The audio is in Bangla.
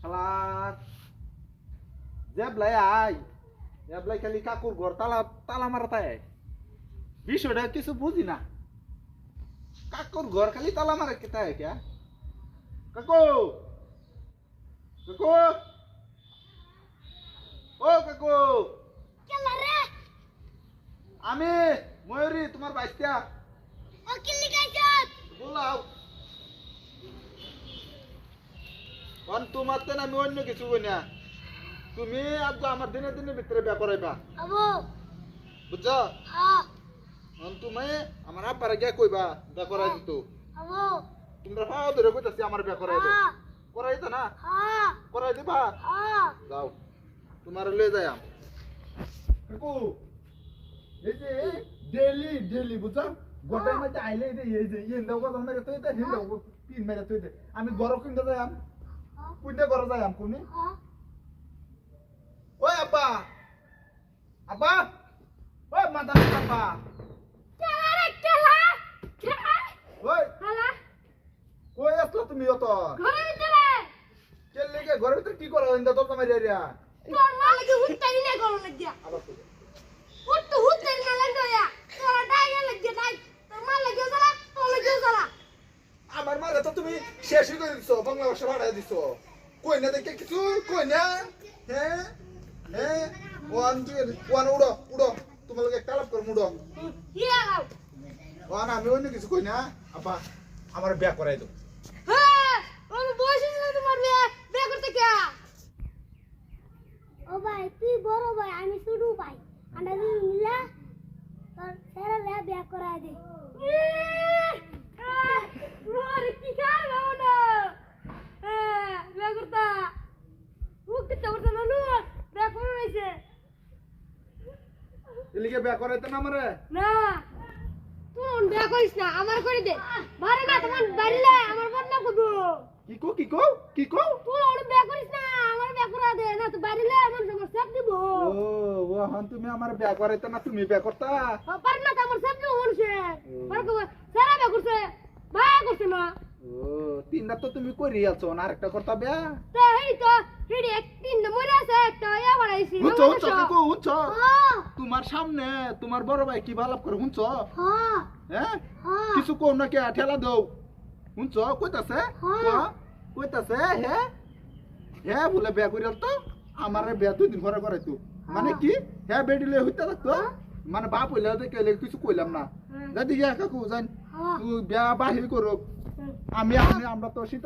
শালা জেবলাই আই জেবলাই খালি কাকুর ঘর তালা তালা মারাতায় বিষয়টা কিছু বুঝি না কাকুর ঘর খালি তালা মারে কেতায় কে কাকু কাকু ও কাকু কেলা রে আমি ময়ূরী তোমার বাইস্তা ও কিল্লি গাইছত বলাও কোন তোমার তো আমি অন্য কিছু কই না তুমি আজ আমার দিনে দিনে ভিতরে বিয়া করাইবা আবু বুঝছো হ্যাঁ তুমি আমার আব্বারে গিয়া কইবা বিয়া করাই দিত আবু তোমরা পাও ধরে কইতাছি আমার বিয়া করাই দাও হ্যাঁ করাই তো না হ্যাঁ করাই দিবা হ্যাঁ যাও তোমার লয়ে যাই আম কাকু এই যে ডেলি ডেলি বুঝছো গোটাই মধ্যে আইলে এই যে ইন দাও কথা মেরে তুই হিন দাও পিন মেরে তুই আমি গরম কিনতে যাই আম কুইতে গরম যাই আম কোনি হ্যাঁ ওই আব্বা আব্বা ওই মাথা আব্বা কেলা রে কেলা কেলা ওই হালা কই আসলো তুমি অত ঘরের ভিতরে কেন লেগে ঘরের ভিতরে কি করো ইন্দা তো তোমার এরিয়া তোর মা লাগে হুত্তারি না গরম লাগিয়া আবার কই হুত্তারি না লাগয়া তোর ডাইয়া লাগিয়া ডাই তোর মা লাগিয়া জ্বালা তোর লাগিয়া জ্বালা আমার মারে তো তুমি শেষই করে দিছো বাংলা ভাষা বাড়াই দিছো কই না দেখে কিছু কই না হ্যাঁ হ্যাঁ ওয়ান উড়ো উড়ো তোমার লগে কালাপ কর মুড়ো ইয়া গাও ওয়ান আমি অন্য কিছু কই না আব্বা আমার বিয়া করাই দাও হ্যাঁ ওর বয়স হইছে তোমার বিয়ে করতে কে ও ভাই তুই বড় ভাই আমি ছোট ভাই আমরা দুই মিলা তোর ছেলে বিয়ে করায় দে আরে কি খাও না বিয়ে করতা মুক্তি তো করতে নানু বিয়ে করে রইছে এলিকে বিয়া করাইতে না আমারে না তুই বিয়ে করিস না আমার করে দে বারে না তোমার বাড়িলে আমার বদনাম করবো কি কো কি কো কি কো তুই ওর বিয়ে করিস না আমার বিয়ে করে দে না তো বাড়িলে আমার সঙ্গে সব দিব ও হন তুমি আমার বিয়া করাইতে না তুমি বিয়া করতা পার না তো আমার সব দিব মানুষে পার কো সারা বিয়ে করছে ভাই করছে না ও তিনটা তো তুমি করি আছো না আরেকটা করতা বিয়া তো এই তো হিডি একদিন মরে আছে একটা ইয়া বাড়াইছি হুঁচো হুঁচো কাকু হুঁচো হ্যাঁ তোমার সামনে তোমার বড় ভাই কি বালাপ করে হুঁচো হ্যাঁ হ্যাঁ হ্যাঁ কিছু কো না কে ঠেলা দাও হুঁচো কইতাছে হ্যাঁ। কইতাছে হ্যাঁ হ্যাঁ বলে বিয়া করিল তো আমারে বিয়া 2 দিন পরে করাইতো মানে কি হ্যাঁ বেডিলে হইতা থাকতো মানে বাপ হইলে কেলে কিছু কইলাম না হ্যাঁ। যদি গিয়া কাকু জান হ্যাঁ তুই বিয়া বাহির করো আমরা তো শীতে